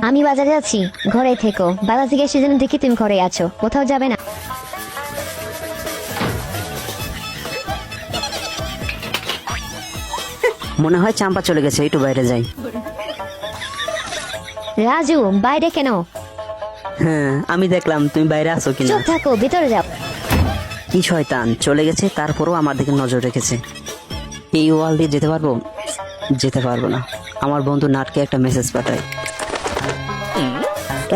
আমি বাজারে যাচ্ছি, ঘরে থেকো। বাজার থেকে এসে যেন দেখি তুমি ঘরে আছো, কোথাও যাবে না। মনে হয় চাম্পা চলে গেছে, একটু বাইরে যাই। রাজু, বাইরে কেন? হ্যাঁ, আমি দেখলাম তুমি বাইরে আছো কিনা। চুপ থাকো, ভিতরে যাও। কি শয়তান, চলে গেছে তারপরও আমার দিকে নজর রেখেছে। এই ওয়াল দিয়ে যেতে পারবো? যেতে পারবো না। আমার বন্ধু নাটকে একটা মেসেজ পাঠায়।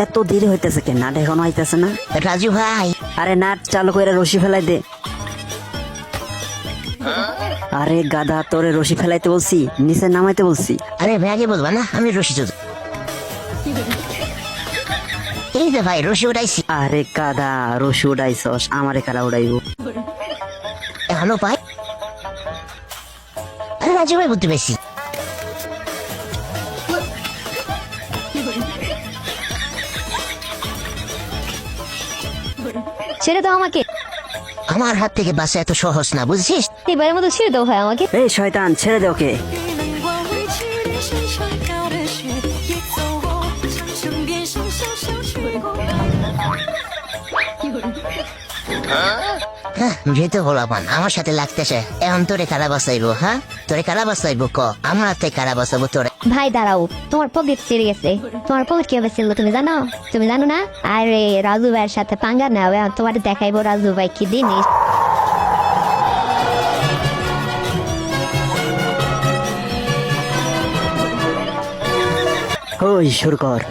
এত দেরি হইতেছে কেন? নাট এখনো আইতেছে না। রাজু ভাই, আরে নাট চালু করে রশি ফেলাই দে। আরে গাধা, তোরে রশি ফেলাইতে বলছি, নিচে নামাইতে বলছি। আরে ভাইকে বলবা না, আমি রশি চোদ। এই যে ভাই, রশি উঠাইছি। আরে গাধা, রশি উড়াইছস, আমারে কারা উড়াইব? এখনো পাই। আরে রাজু ভাই, বুঝতে পেরেছি। ছেড়ে দাও আমাকে, আমার হাত থেকে বাঁচা এত সহজ না, বুঝছিস? এবারের মতো ছেড়ে দাও ভাই আমাকে। এই শয়তান, ছেড়ে দে ওকে। 能光挥去连身上高的雪也走过，长城边上小小吹过。 হ্যাঁ, যেতে বলাবান আমার সাথে লাগতেছে। এখন তোরে কারা বাঁচাইবো? হ্যাঁ, তোরে কারা বাঁচাইবো ক? আমার হাতে কারা বাঁচাবো তোরে? ভাই দাঁড়াও, তোমার পকেট ছিঁড়ে গেছে। তোমার পকেট কিভাবে ছিল তুমি জানো? তুমি জানো না? আরে রাজু ভাইয়ের সাথে পাঙ্গা নাও, এখন তোমার দেখাইবো রাজু ভাই কি জিনিস। ওই শুরু কর।